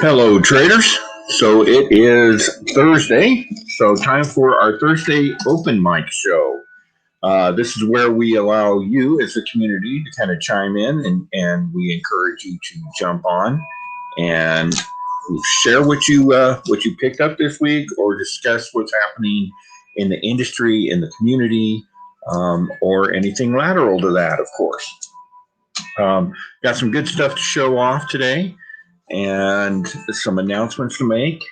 Hello, traders. So it is Thursday, so time for our Thursday open mic show. This is where we allow you as a community to kind of chime in, and we encourage you to jump on and share what you picked up this week, or discuss what's happening in the industry, in the community, or anything lateral to that, of course. Got some good stuff to show off today, and some announcements to make.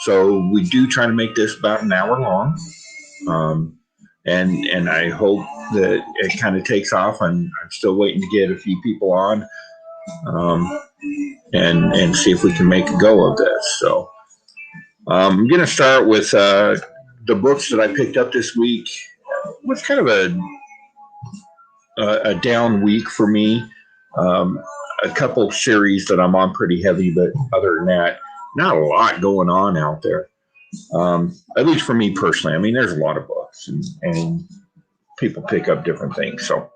So we do try to make this about an hour long, and I hope that it kind of takes off. I'm still waiting to get a few people on, and see if we can make a go of this. So I'm going to start with the books that I picked up this week. It was kind of a down week for me. A couple series that I'm on pretty heavy, but other than that, not a lot going on out there. At least for me personally. I mean, there's a lot of books, and people pick up different things. So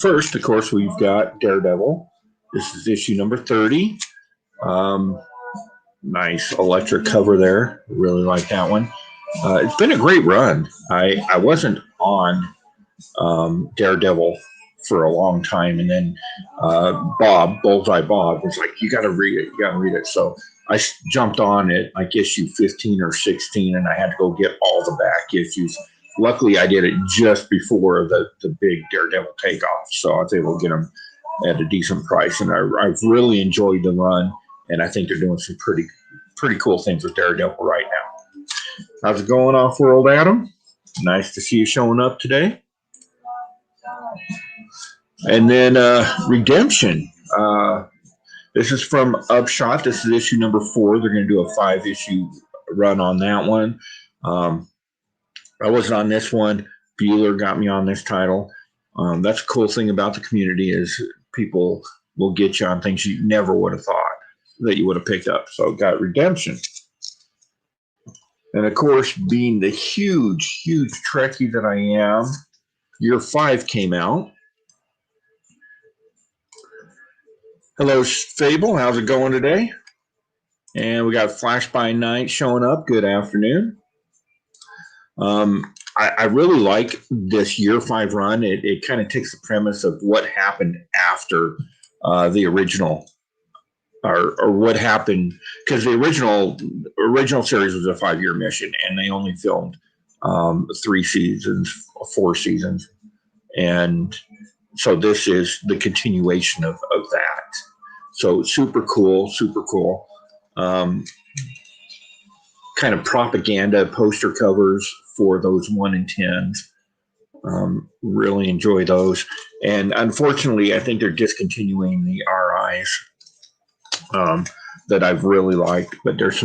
first, of course, we've got Daredevil. This is issue number 30. Nice electric cover there. Really like that one. It's been a great run. I wasn't on Daredevil for a long time, and then Bullseye Bob was like, you got to read it. So I jumped on it like issue 15 or 16, and I had to go get all the back issues. Luckily, I did it just before the big Daredevil takeoff, so I was able to get them at a decent price, and I've really enjoyed the run, and I think they're doing some pretty cool things with Daredevil right now. How's it going, Off-World Adam? Nice to see you showing up today. And then Redemption. This is from Upshot. This is issue number 4. They're going to do a 5-issue run on that one. I wasn't on this one. Bueller got me on this title. That's a cool thing about the community, is people will get you on things you never would have thought that you would have picked up. So got Redemption. And of course, being the huge Trekkie that I am, Year 5 came out. Hello, Fable. How's it going today? And we got Flash by Night showing up. Good afternoon. I really like this Year 5 run. It kind of takes the premise of what happened after the original, or what happened, because the original series was a 5-year mission, and they only filmed 3 seasons, 4 seasons, and so this is the continuation of that. So super cool. Kind of propaganda poster covers for those 1 in 10s. Really enjoy those. And unfortunately, I think they're discontinuing the RIs that I've really liked, but there's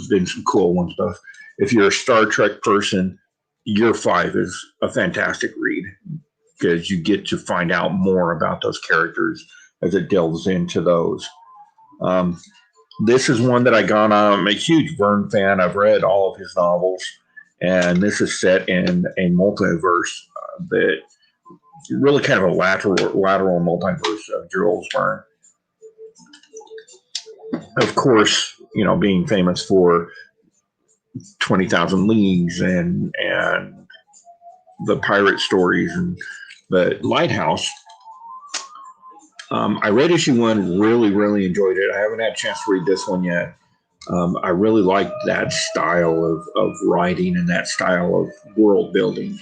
been some cool ones though. If you're a Star Trek person, Year 5 is a fantastic read, because you get to find out more about those characters as it delves into those. This is one that I got on. I'm a huge Verne fan. I've read all of his novels, and this is set in a multiverse that really kind of a lateral multiverse of Jules Verne. Of course, being famous for 20,000 Leagues and the pirate stories, and the Lighthouse. I read issue 1, really enjoyed it. I haven't had a chance to read this one yet. I really like that style of writing and that style of world building.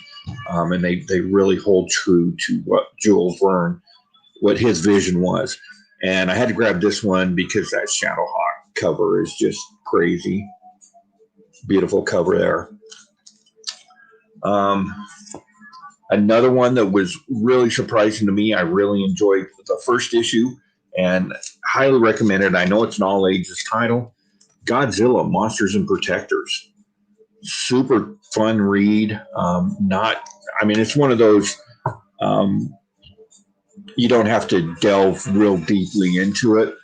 And they really hold true to what Jules Verne, what his vision was. And I had to grab this one because that Shadowhawk cover is just crazy. Beautiful cover there. Another one that was really surprising to me, I really enjoyed the first issue and highly recommend it. I know it's an all ages title. Godzilla, Monsters and Protectors. Super fun read. It's one of those, you don't have to delve real deeply into it.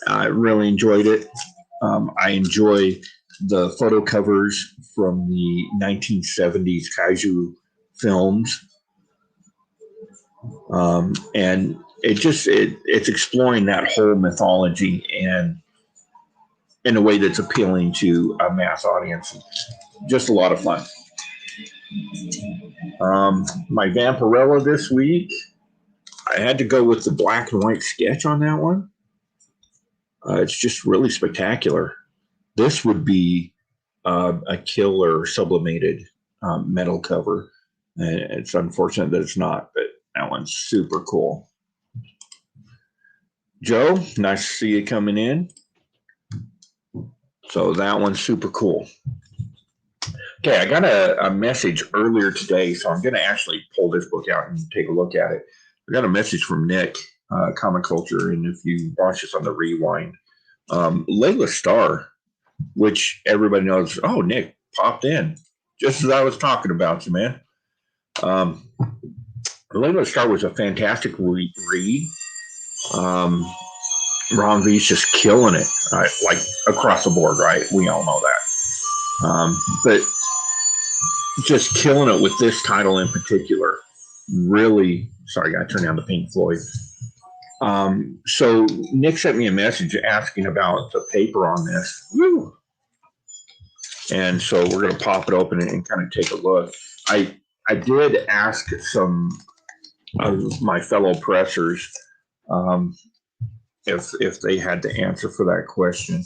I really enjoyed it. I enjoy the photo covers from the 1970s kaiju films. And it's exploring that whole mythology and in a way that's appealing to a mass audience. Just a lot of fun. My Vampirella this week, I had to go with the black and white sketch on that one. It's just really spectacular. This would be a killer sublimated metal cover. And it's unfortunate that it's not, but that one's super cool. Joe, nice to see you coming in. So that one's super cool. Okay, I got a message earlier today, so I'm going to actually pull this book out and take a look at it. I got a message from Nick, Comic Culture, and if you watch this on the rewind, Layla Starr, which everybody knows, oh, Nick popped in just as I was talking about you, man. Layla Starr was a fantastic read. Ron V's just killing it, like across the board, right? We all know that. But just killing it with this title in particular. Really, sorry, I gotta turn down the Pink Floyd. So Nick sent me a message asking about the paper on this. Woo! And so we're going to pop it open and kind of take a look. I did ask some of my fellow pressers if they had to answer for that question.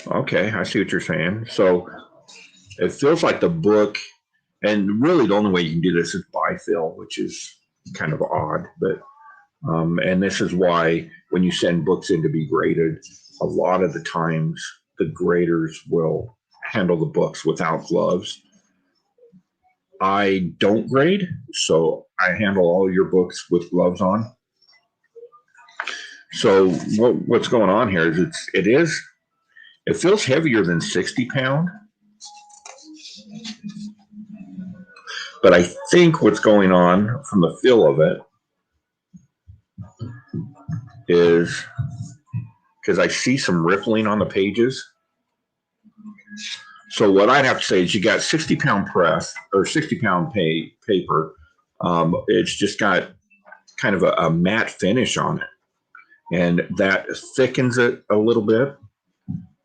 Okay, I see what you're saying. So it feels like the book, and really the only way you can do this is bifill, which is kind of odd, but and this is why when you send books in to be graded, a lot of the times the graders will handle the books without gloves. I don't grade, so I handle all your books with gloves on. So what's going on here is it feels heavier than 60 pound. But I think what's going on from the feel of it is because I see some rippling on the pages. So what I'd have to say is you got 60 pound press or 60 pound paper. It's just got kind of a matte finish on it, and that thickens it a little bit.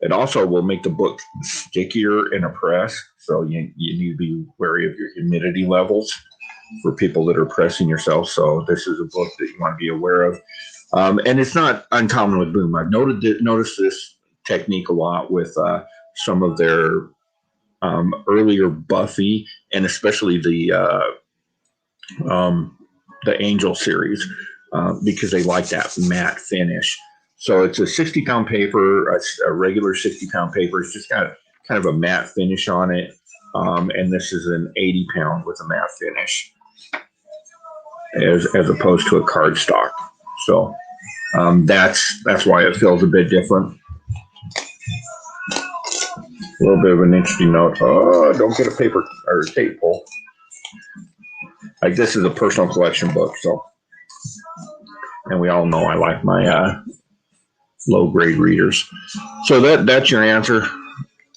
It also will make the book stickier in a press, so you need to be wary of your humidity levels for people that are pressing yourself. So this is a book that you want to be aware of. And it's not uncommon with Boom. I've noticed this technique a lot with some of their earlier Buffy and especially the Angel series because they like that matte finish. So it's a 60 pound paper, a regular 60 pound paper. It's just got kind of a matte finish on it. And this is an 80 pound with a matte finish as opposed to a cardstock. So that's why it feels a bit different. A little bit of an interesting note. Oh, don't get a paper or tape pull. Like this is a personal collection book, so, and we all know I like my low grade readers. So that's your answer.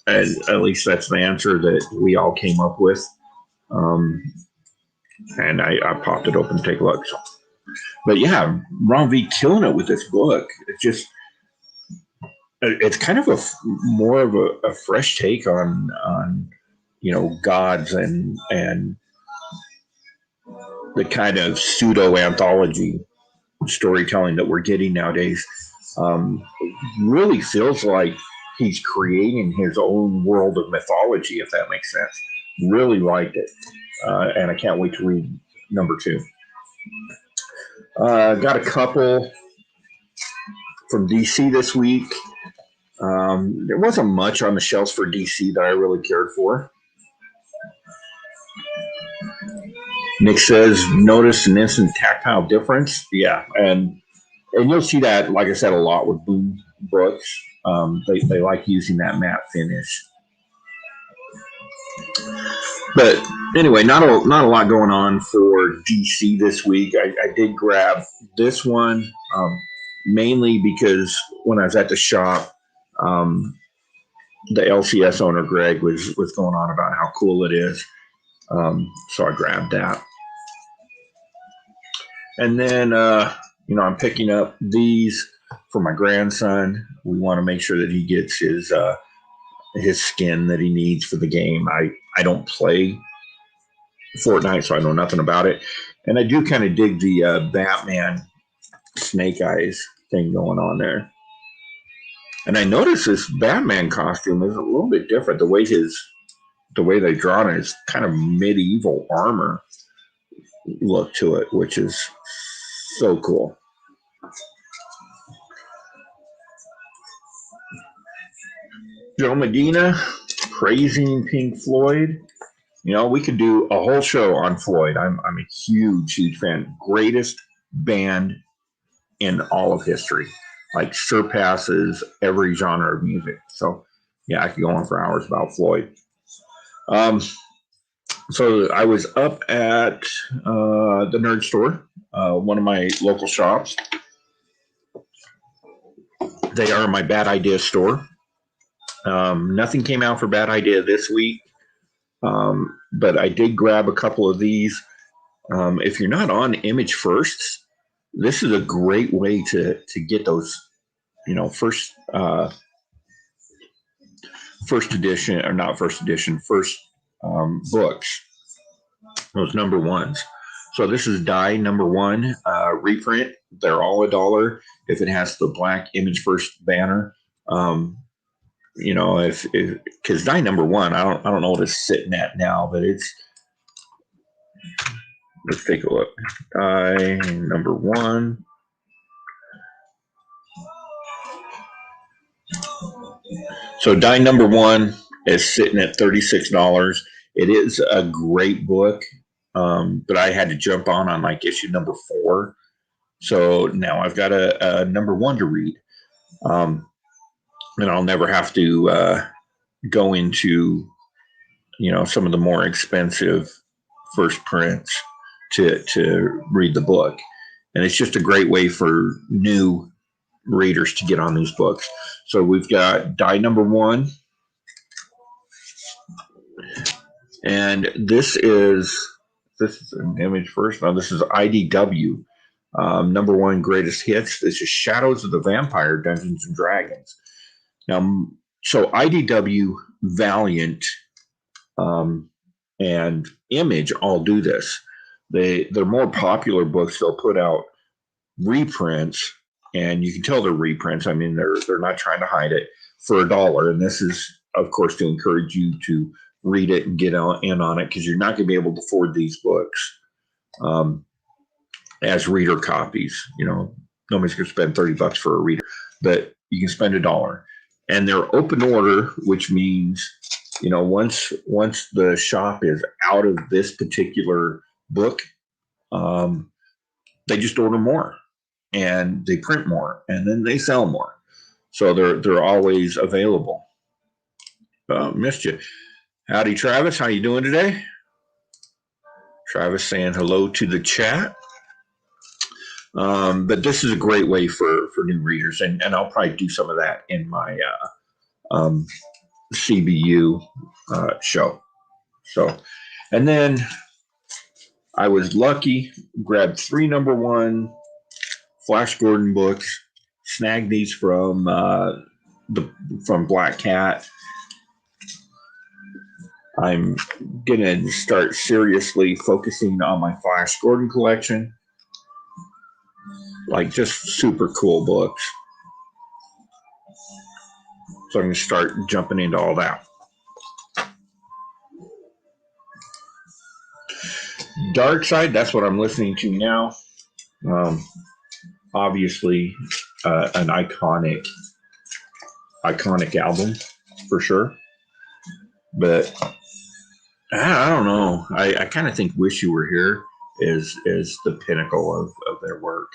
And at least that's the answer that we all came up with. And I popped it open to take a look. So. But yeah, Ron V killing it with this book. It's kind of more of a fresh take on gods and the kind of pseudo anthology storytelling that we're getting nowadays. Really feels like he's creating his own world of mythology, if that makes sense. Really liked it, and I can't wait to read number 2. Got a couple from DC this week. There wasn't much on the shelves for DC that I really cared for. Nick says, notice an instant tactile difference. Yeah, and you'll see that, like I said, a lot with Boom books. They like using that matte finish. But anyway, not a lot going on for DC this week. I did grab this one mainly because when I was at the shop, the LCS owner Greg was going on about how cool it is. So I grabbed that. And then I'm picking up these for my grandson. We want to make sure that he gets his skin that he needs for the game. I don't play Fortnite, so I know nothing about it. And I do kind of dig the Batman Snake Eyes thing going on there. And I noticed this Batman costume is a little bit different. The way they drawn it is kind of medieval armor look to it, which is so cool. Joe Medina praising Pink Floyd. We could do a whole show on Floyd. I'm a huge fan. Greatest band in all of history. Like surpasses every genre of music. So yeah, I could go on for hours about Floyd. So I was up at the Nerd Store, one of my local shops. They are my Bad Idea store. Nothing came out for Bad Idea this week, but I did grab a couple of these. If you're not on Image First, this is a great way to get those, first edition, or not first edition, first books, those number ones. So this is Die number 1 reprint. They're all $1 if it has the black Image First banner. If because Die number 1, I don't know what it's sitting at now, but let's take a look. Die number 1. So Die number 1 is sitting at $36. It is a great book, but I had to jump on like issue number 4. So now I've got a number 1 to read. And I'll never have to go into, some of the more expensive first prints to read the book. And it's just a great way for new readers to get on these books. So we've got Die number 1. And this is an Image First. No, this is IDW. Number 1 greatest hits. This is Shadows of the Vampire, Dungeons and Dragons. Now, so IDW, Valiant, and Image all do this. They're more popular books. They'll put out reprints, and you can tell they're reprints. I mean, they're not trying to hide it, for $1. And this is, of course, to encourage you to read it and get in on it, because you're not going to be able to afford these books as reader copies. Nobody's going to spend $30 for a reader, but you can spend $1. And they're open order, which means, once the shop is out of this particular book, they just order more, and they print more, and then they sell more. So they're always available. Missed you. Howdy, Travis. How you doing today? Travis saying hello to the chat. But this is a great way for new readers, and I'll probably do some of that in my CBU show. So, and then I was lucky, grabbed 3 number 1 Flash Gordon books, snagged these from Black Cat. I'm gonna start seriously focusing on my Flash Gordon collection. Like, just super cool books. So I'm going to start jumping into all that. Dark Side, that's what I'm listening to now. Obviously, an iconic album for sure. But I don't know. I kind of think Wish You Were Here is the pinnacle of their work.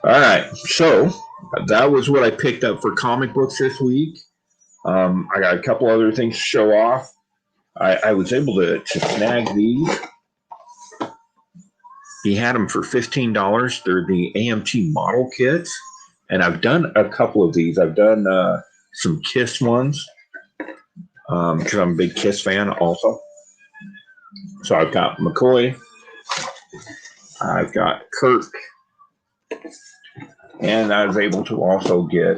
All right, so that was what I picked up for comic books this week. I got a couple other things to show off. I was able to snag these. He had them for $15. They're the AMT model kits, and I've done a couple of these. I've done some Kiss ones because I'm a big Kiss fan also. So I've got McCoy, I've got Kirk, and I was able to also get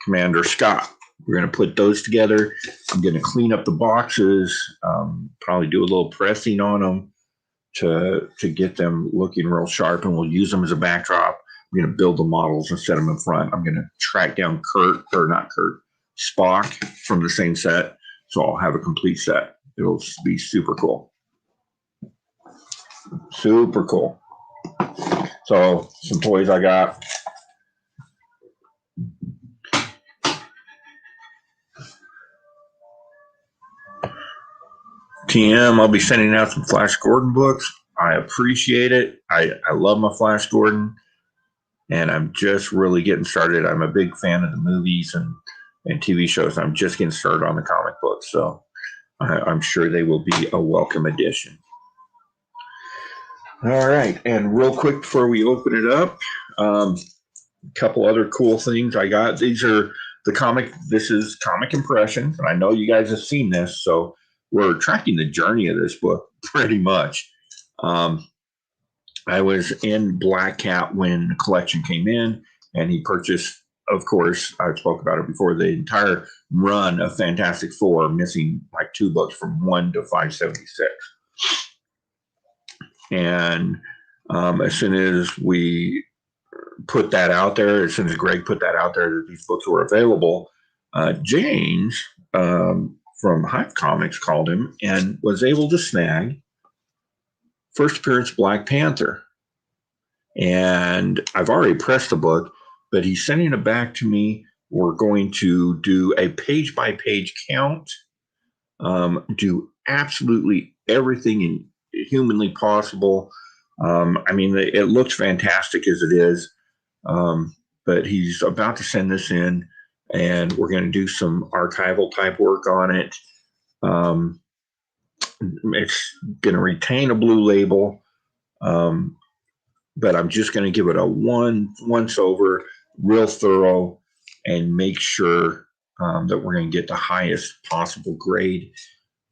Commander Scott. We're going to put those together. I'm going to clean up the boxes, probably do a little pressing on them to get them looking real sharp, and we'll use them as a backdrop. I'm going to build the models and set them in front. I'm going to track down Spock from the same set, so I'll have a complete set. It'll be super cool. Super cool. So some toys I got. TM, I'll be sending out some Flash Gordon books. I appreciate it. I love my Flash Gordon, and I'm just really getting started. I'm a big fan of the movies and TV shows. I'm just getting started on the comic books, so I'm sure they will be a welcome addition. All right, and real quick before we open it up, a couple other cool things I got. These are this is Comic Impressions, and I know you guys have seen this, so we're tracking the journey of this book pretty much. I was in Black Cat when the collection came in, and he purchased, of course, I spoke about it before, the entire run of Fantastic Four, missing like 2 books from 1 to 576. And as soon as we put that out there, as soon as Greg put that out there that these books were available, James from Hype Comics called him and was able to snag first appearance Black Panther. And I've already pressed the book, but he's sending it back to me. We're going to do a page-by-page count, do absolutely everything humanly possible. I mean, it looks fantastic as it is, but he's about to send this in, and we're going to do some archival type work on it. It's going to retain a blue label, but I'm just going to give it a once over, real thorough, and make sure that we're going to get the highest possible grade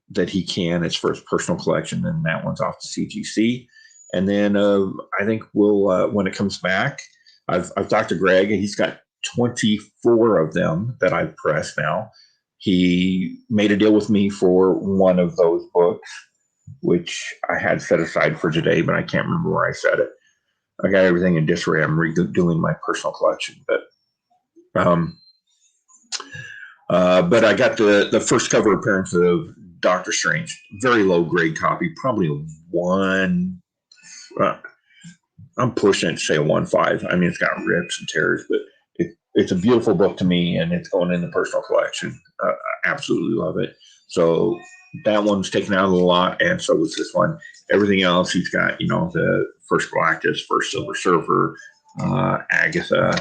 that he can. It's for his personal collection, and that one's off to CGC. And then I think we'll when it comes back, I've talked to Greg, and he's got 24 of them that I've pressed now. He made a deal with me for one of those books, which I had set aside for today, but I can't remember where I said it. I got everything in disarray. I'm redoing my personal collection, but I got the first cover appearance of Doctor Strange. Very low grade copy, probably a 1. I'm pushing it to say a 1.5. I mean, it's got rips and tears, but it's a beautiful book to me, and it's going in the personal collection. I absolutely love it. So that one's taken out of the lot, and so was this one. Everything else, he's got, the first Galactus, first Silver Surfer, Agatha,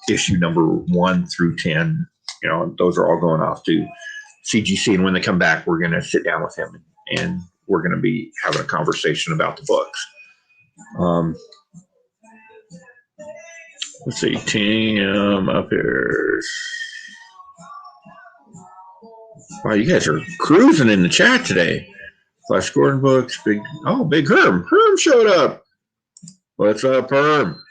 issue number 1 through 10. Those are all going off to CGC, and when they come back, we're going to sit down with him, and we're going to be having a conversation about the books. Let's see, team up here. Wow, you guys are cruising in the chat today. Flash Gordon books, big Herm. Herm showed up. What's up, Herm?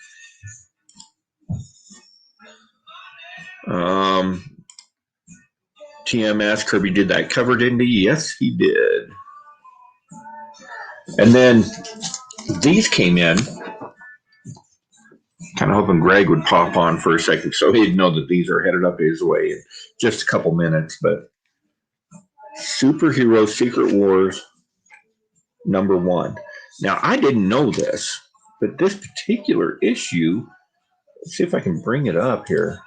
TMS, Kirby did that cover, didn't he? Yes, he did. And then these came in. Kind of hoping Greg would pop on for a second so he'd know that these are headed up his way in just a couple minutes. But Superhero Secret Wars number 1. Now, I didn't know this, but this particular issue, let's see if I can bring it up here.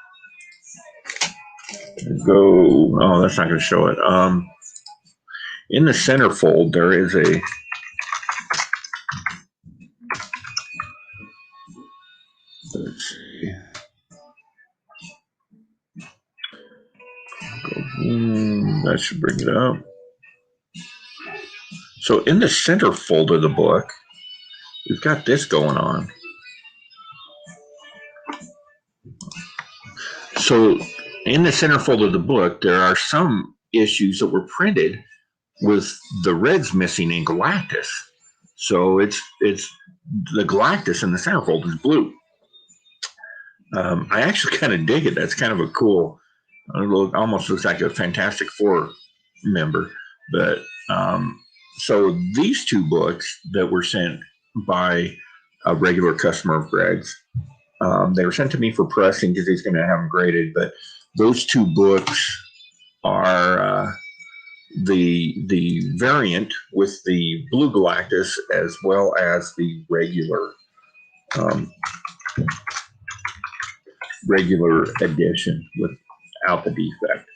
That's not going to show it. In the centerfold, there is a let's see. That should bring it up. So in the centerfold of the book, we've got this going on. So in the centerfold of the book, there are some issues that were printed with the reds missing in Galactus. So it's the Galactus in the centerfold is blue. I actually kind of dig it. That's kind of a cool, almost looks like a Fantastic Four member. But so these two books that were sent by a regular customer of Greg's, they were sent to me for pressing because he's going to have them graded. But those two books are the variant with the blue Galactus as well as the regular edition without the defect.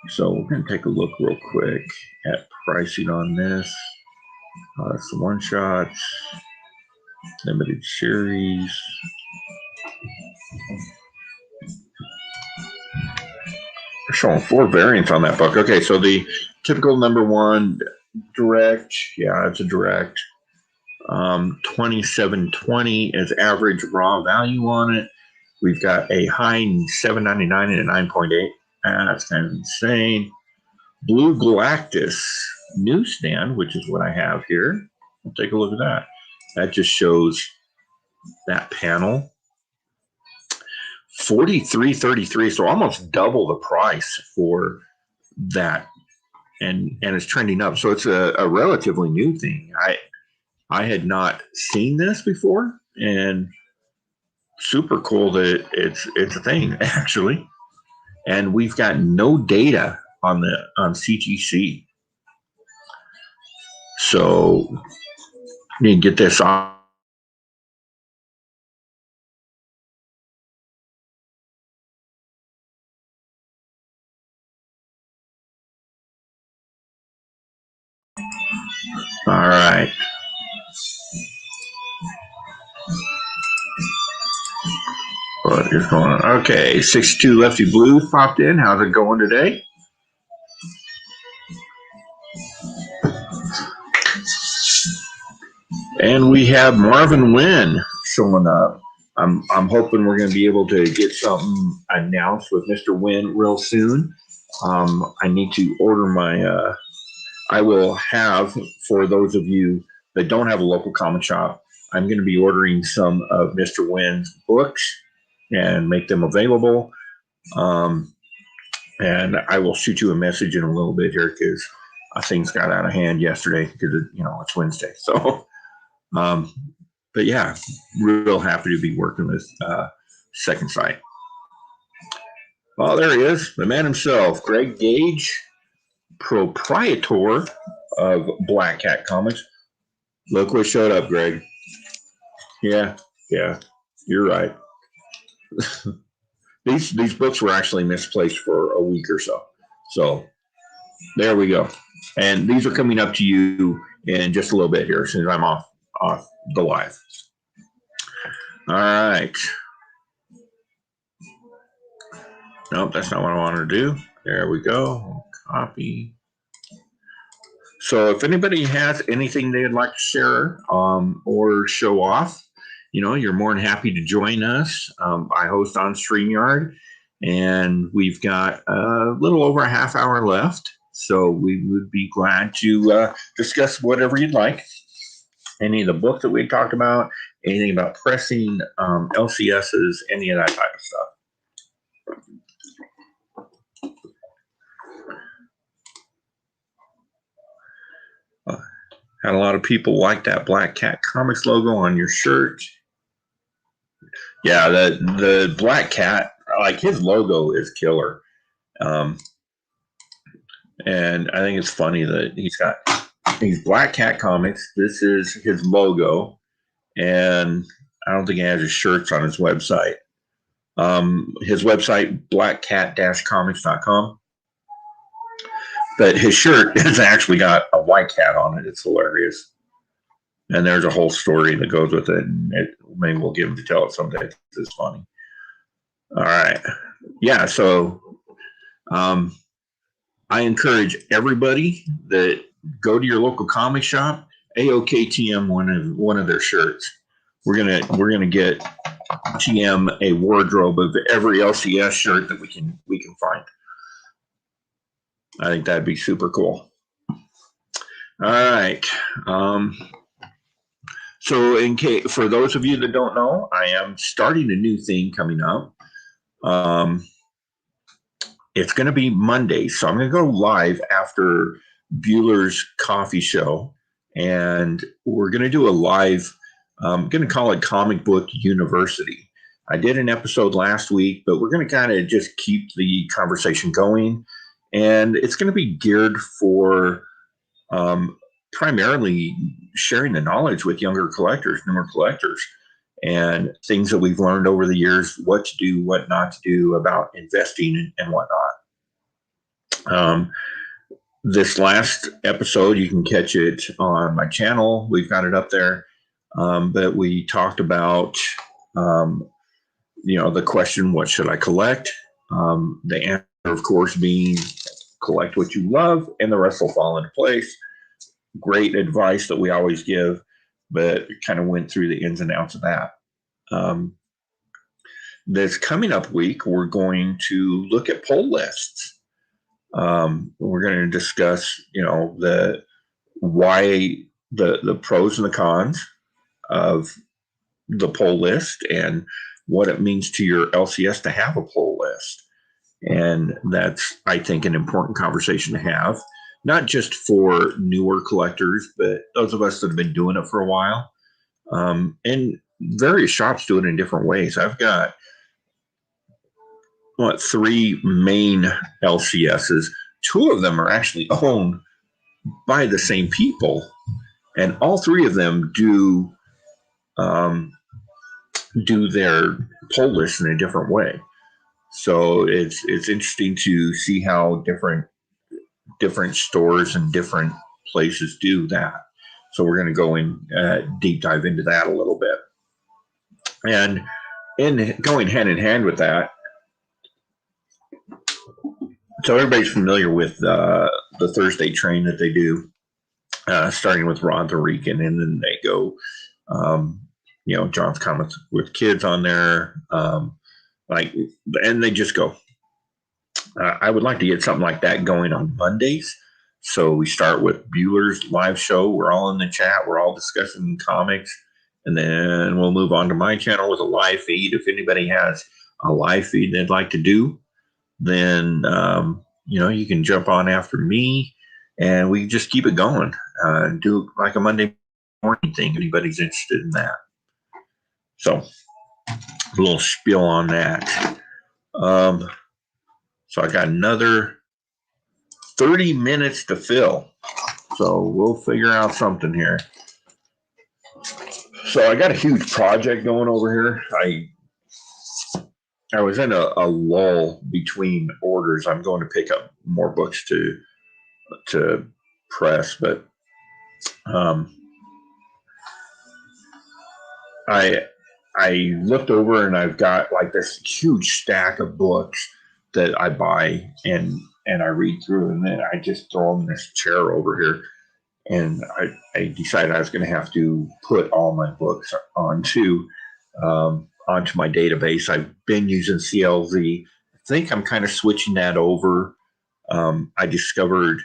So we're going to take a look real quick at pricing on this. Some one shots, limited series. We're showing 4 variants on that book. Okay, so the typical #1 direct, yeah, it's a direct. 2720 is average raw value on it. We've got a high 799 and a 9.8. That's kind of insane. Blue Galactus newsstand, which is what I have here. We'll take a look at that. That just shows that panel. 43.33, so almost double the price for that, and it's trending up. So it's a relatively new thing. I had not seen this before, and super cool that it's a thing actually. And we've got no data on CGC, so you can get this on. All right. What is going on? Okay, 62 Lefty Blues popped in. How's it going today? And we have Marvin Wynn showing up. I'm hoping we're going to be able to get something announced with Mr. Wynn real soon. I need to order my. I will have, for those of you that don't have a local comic shop, I'm going to be ordering some of Mr. Wynn's books and make them available. And I will shoot you a message in a little bit here because things got out of hand yesterday because it's Wednesday. So, but yeah, real happy to be working with Second Sight. Oh, there he is, the man himself, Greg Gage, proprietor of Black Cat Comics. Look what showed up, Greg. Yeah, you're right. These books were actually misplaced for a week or so. So there we go. And these are coming up to you in just a little bit here as soon as I'm off the live. All right. Nope, that's not what I wanted to do. There we go. Copy. So if anybody has anything they'd like to share or show off, you're more than happy to join us. I host on StreamYard, and we've got a little over a half hour left. So we would be glad to discuss whatever you'd like. Any of the books that we talked about, anything about pressing, LCSs, any of that type of stuff. Had a lot of people like that Black Cat Comics logo on your shirt. Yeah, the Black Cat, like his logo is killer. And I think it's funny that he's Black Cat Comics. This is his logo. And I don't think he has his shirts on his website. His website, blackcat-comics.com. But his shirt has actually got a white cat on it. It's hilarious. And there's a whole story that goes with it. And maybe we'll give him to tell it someday. It's funny. All right. Yeah, so I encourage everybody that go to your local comic shop, AOKTM one of their shirts. We're gonna get GM a wardrobe of every LCS shirt that we can find. I think that'd be super cool. All right. So, for those of you that don't know, I am starting a new thing coming up. It's going to be Monday, so I'm going to go live after Bueller's coffee show, and we're going to do a live. I'm going to call it Comic Book University. I did an episode last week, but we're going to kind of just keep the conversation going, and it's going to be geared for primarily sharing the knowledge with younger collectors, newer collectors, and things that we've learned over the years, what to do, what not to do about investing and whatnot. This last episode, you can catch it on my channel. We've got it up there. But we talked about, the question, what should I collect? The answer, of course, being collect what you love, and the rest will fall into place. Great advice that we always give, but kind of went through the ins and outs of that. This coming up week, we're going to look at poll lists. We're going to discuss, the pros and the cons of the poll list and what it means to your LCS to have a poll list. And that's, I think, an important conversation to have, not just for newer collectors, but those of us that have been doing it for a while. And various shops do it in different ways. I've got, 3 main LCSs. 2 of them are actually owned by the same people, and all 3 of them do their poll list in a different way. So it's interesting to see how different stores and different places do that. So we're going to go in deep dive into that a little bit. And in going hand in hand with that, so everybody's familiar with the Thursday train that they do, starting with Rod the Rican, and then they go, John's Comics with Kids on there, and they just go. I would like to get something like that going on Mondays. So we start with Bueller's live show. We're all in the chat. We're all discussing comics. And then we'll move on to my channel with a live feed. If anybody has a live feed they'd like to do, then, you can jump on after me and we just keep it going. Do like a Monday morning thing. If anybody's interested in that. So a little spiel on that. So I got another 30 minutes to fill. So we'll figure out something here. So I got a huge project going over here. I was in a lull between orders. I'm going to pick up more books to press, but I looked over and I've got like this huge stack of books that I buy and I read through, and then I just throw them in this chair over here. And I decided I was going to have to put all my books onto my database. I've been using CLZ. I think I'm kind of switching that over. I discovered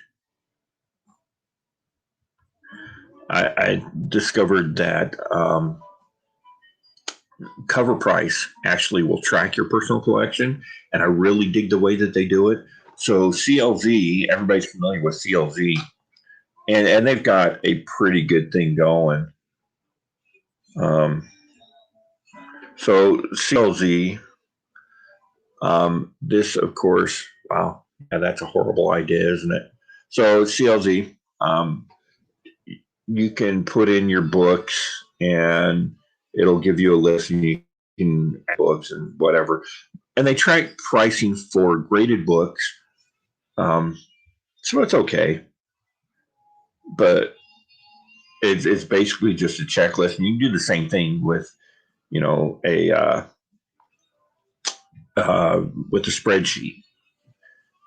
that Cover Price actually will track your personal collection, and I really dig the way that they do it. So CLZ, everybody's familiar with CLZ, and they've got a pretty good thing going. So CLZ, this, of course, wow, yeah, that's a horrible idea, isn't it? So CLZ, you can put in your books and it'll give you a list, and you can add books and whatever. And they track pricing for graded books. So it's okay. But it's basically just a checklist. And you can do the same thing with, with a spreadsheet,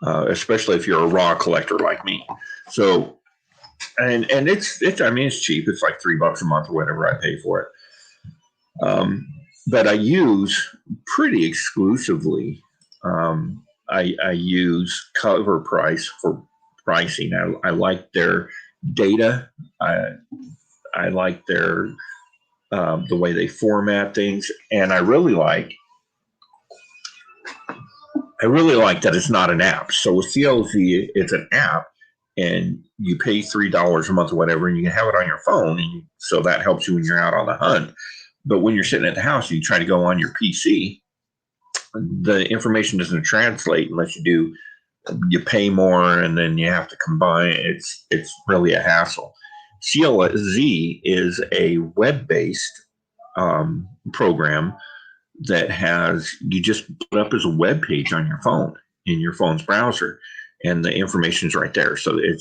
especially if you're a raw collector like me. So, and it's cheap. It's like $3 a month or whatever I pay for it. that I use pretty exclusively. I use Cover Price for pricing. I like their data. I like their the way they format things, and I really like that it's not an app. So with CLZ, it's an app, and you pay $3 a month or whatever, and you can have it on your phone, and so that helps you when you're out on the hunt. But when you're sitting at the house, and you try to go on your PC, the information doesn't translate unless you pay more, and then you have to combine. It's really a hassle. CLZ is a web-based program that you just put up as a web page on your phone in your phone's browser, and the information's right there. So it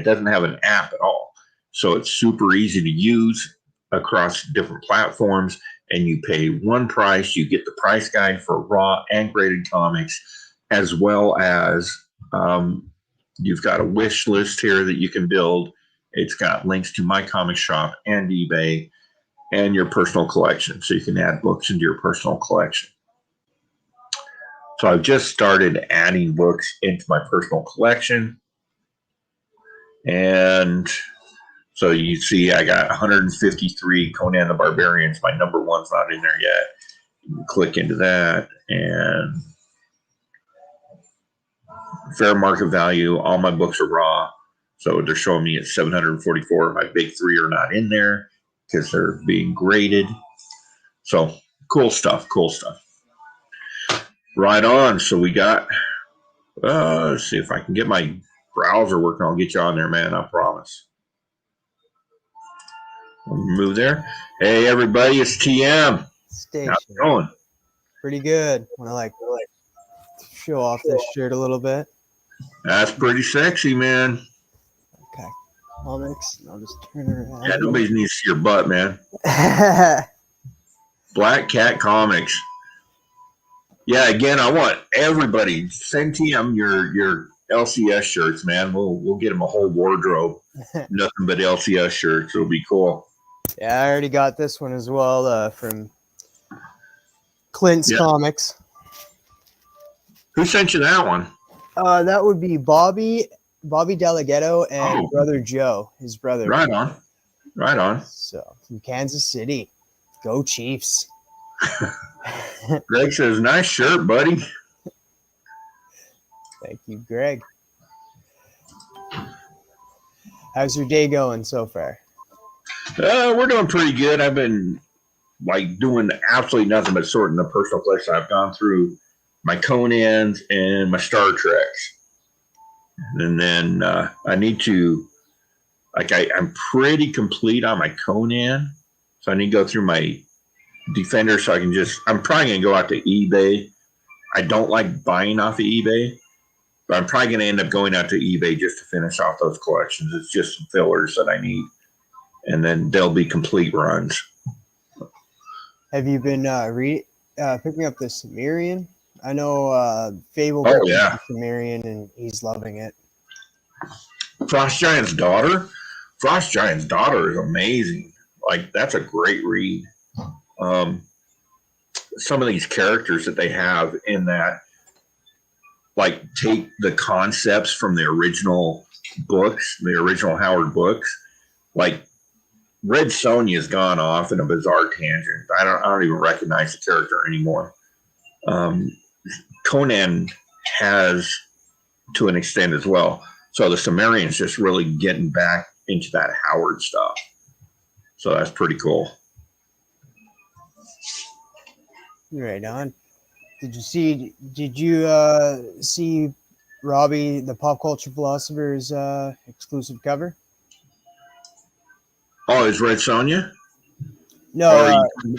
doesn't have an app at all. So it's super easy to use across different platforms, and you pay one price. You get the price guide for raw and graded comics, as well as you've got a wish list here that you can build. It's got links to my comic shop and eBay and your personal collection, so you can add books into your personal collection. So I've just started adding books into my personal collection, and so you see I got 153 Conan the Barbarians. My number one's not in there yet. You can click into that, and fair market value. All my books are raw, so they're showing me at 744. My big three are not in there because they're being graded. So cool stuff. Right on. So we got, let's see if I can get my browser working. I'll get you on there, man. I promise. I'll move there. Hey, everybody, it's TM. Station. How's it going? Pretty good. Want to show off this shirt a little bit? That's pretty sexy, man. Okay. Comics. I'll just turn around. Yeah, nobody needs to see your butt, man. Black Cat Comics. Yeah, again, I want everybody send TM your LCS shirts, man. We'll get them a whole wardrobe. Nothing but LCS shirts. It'll be cool. Yeah, I already got this one as well from Clint's Comics. Who sent you that one? That would be Bobby Delgado and brother Joe, his brother. Right on. So from Kansas City, go Chiefs. Greg says, "Nice shirt, buddy." Thank you, Greg. How's your day going so far? We're doing pretty good. I've been doing absolutely nothing but sorting the personal collection. I've gone through my Conans and my Star Treks. And then I need to, I'm pretty complete on my Conan. So I need to go through my Defender so I'm probably going to go out to eBay. I don't like buying off of eBay, but I'm probably going to end up going out to eBay just to finish off those collections. It's just some fillers that I need. And then they'll be complete runs. Have you been picking up the Sumerian? I know Fable yeah. Sumerian, and he's loving it. Frost Giant's Daughter is amazing. That's a great read. Some of these characters that they have in that, take the concepts from the original books, the original Howard books. Red Sonja's gone off in a bizarre tangent. I don't even recognize the character anymore. Conan has to an extent as well. So the Sumerian's just really getting back into that Howard stuff. So that's pretty cool. Right on. Did you see Robbie, the Pop Culture Philosopher's exclusive cover? Oh, is Red Sonja? No. Or are you talking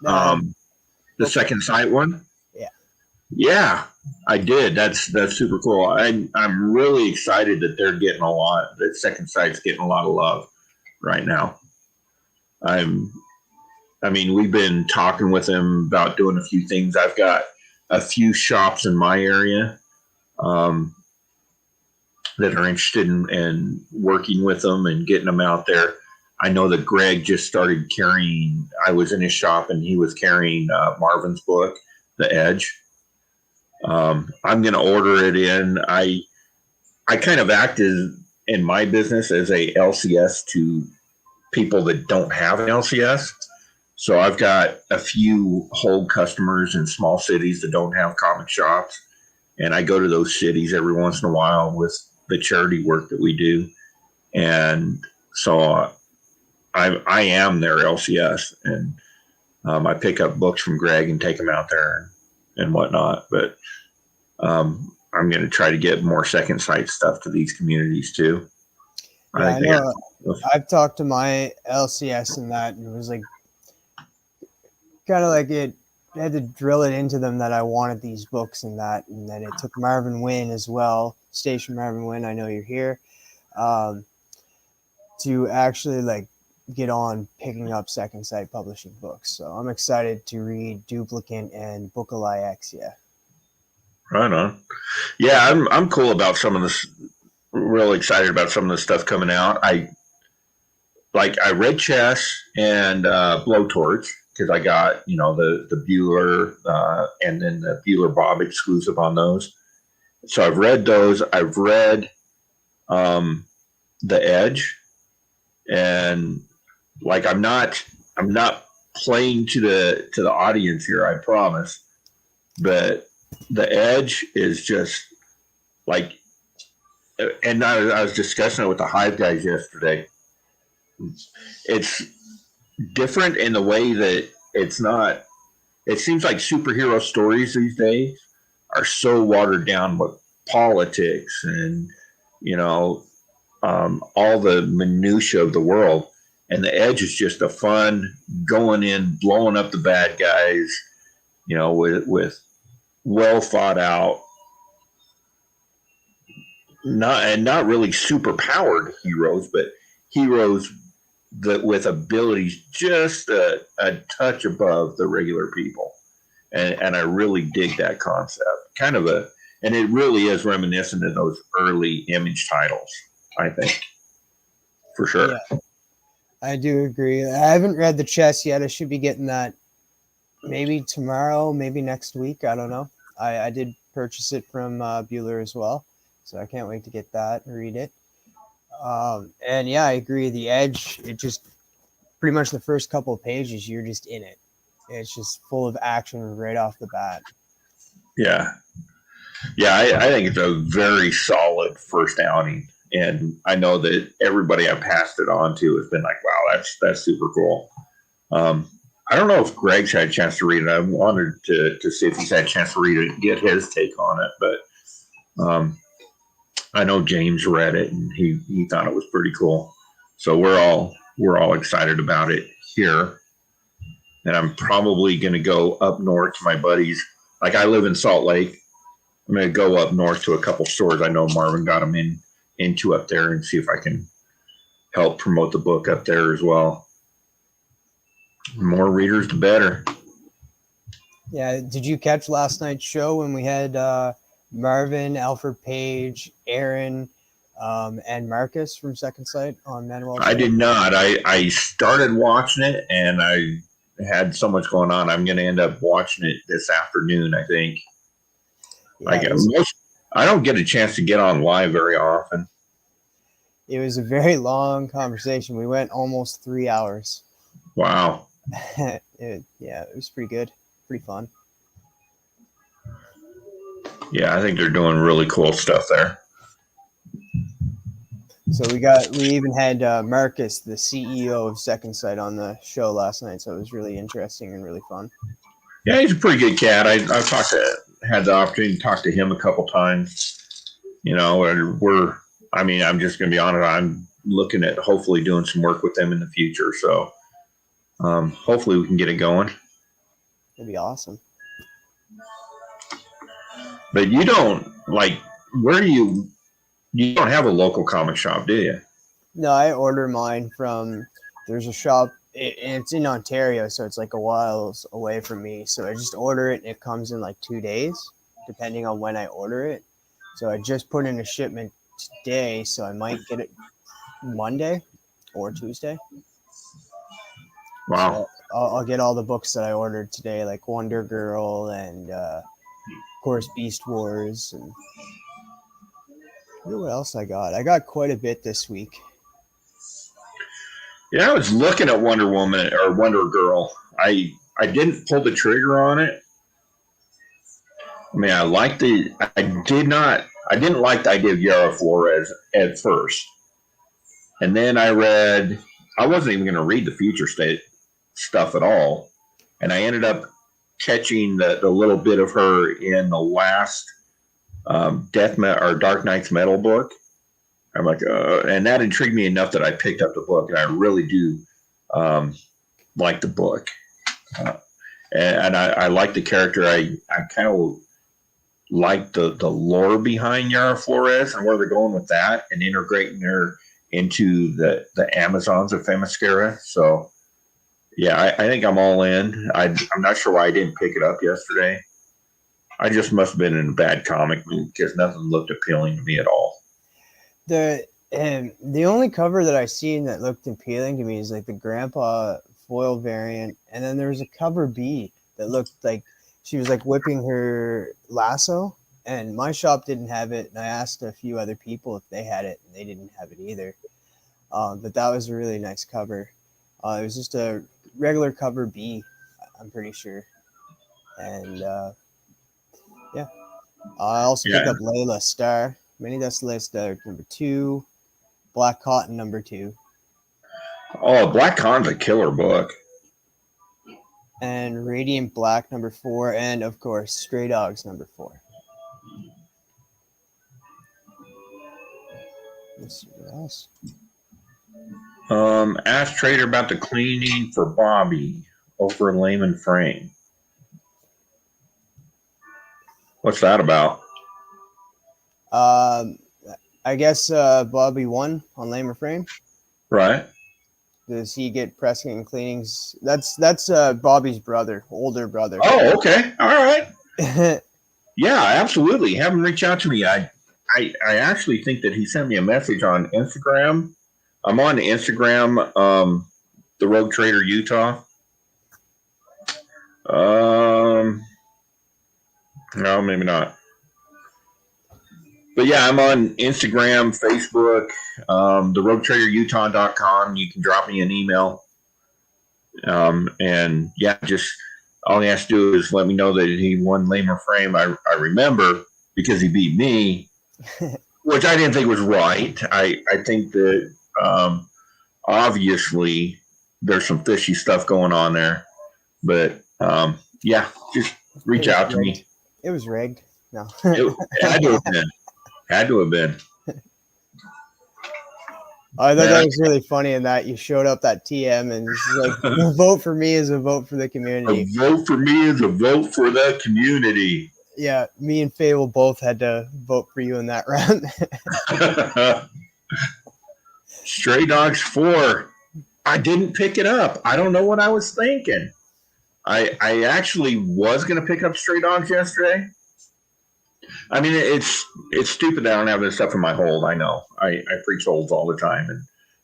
about the Second Sight one? Yeah. Yeah, I did. That's super cool. I'm really excited that they're getting that Second Sight's getting a lot of love right now. We've been talking with them about doing a few things. I've got a few shops in my area that are interested in working with them and getting them out there. I know that Greg just started carrying. I was in his shop and he was carrying Marvin's book, The Edge. I'm going to order it in. I kind of act as in my business as a LCS to people that don't have an LCS. So I've got a few whole customers in small cities that don't have comic shops, and I go to those cities every once in a while with the charity work that we do, and so I am their LCS, and I pick up books from Greg and take them out there and whatnot. But I'm going to try to get more second sight stuff to these communities too. Yeah, I know. I've talked to my LCS and that, and it was like kind of like it had to drill it into them that I wanted these books and that, and then it took Marvin Wynn as well, Station Marvin Wynn, I know you're here, to actually like get on picking up second sight publishing books. So I'm excited to read Duplicant and Book of Lyexia. Right on. Yeah, I'm cool about some of this. Real excited about some of the stuff coming out. I read Chess and Blowtorch because I got the Bueller and then the Bueller Bob exclusive on those. So I've read those. I've read The Edge, and like I'm not playing to the audience here, I promise. But The Edge is just like, and I was discussing it with the Hive guys yesterday. It's different in the way that it's not. It seems like superhero stories these days are so watered down with politics and all the minutia of the world. And The Edge is just a fun going in, blowing up the bad guys, with well thought out, not really super powered heroes, but heroes that with abilities just a touch above the regular people. And I really dig that concept. And it really is reminiscent of those early Image titles, I think, for sure. Yeah, I do agree. I haven't read the Chess yet. I should be getting that maybe tomorrow, maybe next week. I don't know. I did purchase it from Bueller as well, so I can't wait to get that and read it. And yeah, I agree. The Edge, it just pretty much the first couple of pages, you're just in it. It's just full of action right off the bat. Yeah. Yeah, I think it's a very solid first outing. And I know that everybody I passed it on to has been like, wow, that's super cool. I don't know if Greg's had a chance to read it. I wanted to see if he's had a chance to read it and get his take on it. But I know James read it and he thought it was pretty cool. So we're all excited about it here. And I'm probably going to go up north to my buddies. Like I live in Salt Lake. I'm going to go up north to a couple stores. I know Marvin got them into up there and see if I can help promote the book up there as well. The more readers, the better. Yeah. Did you catch last night's show when we had Marvin, Alfred Page, Aaron, and Marcus from Second Sight on Manuel? I did not. I started watching it and I had so much going on. I'm going to end up watching it this afternoon, I think. Yeah, I don't get a chance to get on live very often. It was a very long conversation. We went almost 3 hours. Wow. It was pretty good. Pretty fun. Yeah, I think they're doing really cool stuff there. So we even had Marcus, the CEO of Second Sight, on the show last night. So it was really interesting and really fun. Yeah, he's a pretty good cat. I've had the opportunity to talk to him a couple times. And I'm just going to be honest. I'm looking at hopefully doing some work with them in the future. So hopefully we can get it going. It'd be awesome. But you don't you don't have a local comic shop, do you? No, I order mine from, there's a shop, it's in Ontario, so it's like a while away from me. So I just order it and it comes in like 2 days, depending on when I order it. So I just put in a shipment today, so I might get it Monday or Tuesday. Wow. So I'll get all the books that I ordered today, like Wonder Girl and of course Beast Wars, and I wonder what else I got. I got quite a bit this week. Yeah, I was looking at Wonder Woman or Wonder Girl. I didn't pull the trigger on it. I mean, I didn't like the idea of Yara Flores at first. And then I wasn't even going to read the future state stuff at all. And I ended up catching the little bit of her in the last or Dark Knight's Metal book. I'm like, and that intrigued me enough that I picked up the book, and I really do like the book. Uh, and I like the character. I kind of like the lore behind Yara Flores and where they're going with that, and integrating her into the Amazons of Themyscira. So yeah, I think I'm all in. I'm not sure why I didn't pick it up yesterday. I just must have been in a bad comic mood because nothing looked appealing to me at all. The only cover that I seen that looked appealing to me is like the grandpa foil variant, and then there was a cover B that looked like she was like whipping her lasso, and my shop didn't have it, and I asked a few other people if they had it, and they didn't have it either. But that was a really nice cover. It was just a regular cover B, I'm pretty sure, and yeah. I also picked Yeah. up Layla Star, Mini Dust List #2, Black Cotton #2, Oh, Black Khan's a killer book. and Radiant Black #4, and of course Stray Dogs #4. Let's see what else. Ask Trader about the cleaning for Bobby over in Lehman Frame. What's that about? Um, I guess Bobby won on Lamer Frame. Right. Does he get pressing and cleanings? That's Bobby's brother, older brother. Oh, okay. All right. Yeah, absolutely. Have him reach out to me. I actually think that he sent me a message on Instagram. I'm on Instagram, the Rogue Trader Utah. No, maybe not. But yeah, I'm on Instagram, Facebook, the RogueTraderUtah.com. You can drop me an email. And yeah, just all he has to do is let me know that he won Lamer Frame. I remember because he beat me, which I didn't think was right. I think that obviously there's some fishy stuff going on there. But yeah, just reach out to me. It was rigged. No. It had to have been. Had to have been. I thought that was really funny in that you showed up at TM and it's like, a vote for me is a vote for the community. A vote for me is a vote for the community. Yeah, me and Fable both had to vote for you in that round. Stray Dogs 4. I didn't pick it up. I don't know what I was thinking. I actually was going to pick up Stray Dogs yesterday. I mean, it's stupid that I don't have this stuff in my hold. I know. I preach holds all the time,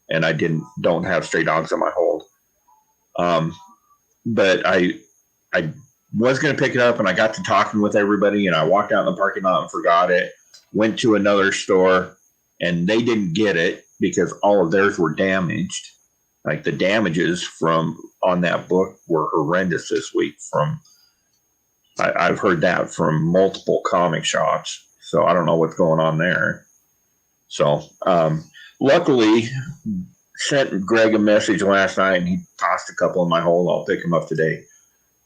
and I don't have Stray Dogs on my hold. But I was going to pick it up, and I got to talking with everybody, and I walked out in the parking lot and forgot it. Went to another store, and they didn't get it because all of theirs were damaged. Like the damages on that book were horrendous this week. I've heard that from multiple comic shops, so I don't know what's going on there. So luckily, sent Greg a message last night, and he tossed a couple in my hole. I'll pick them up today.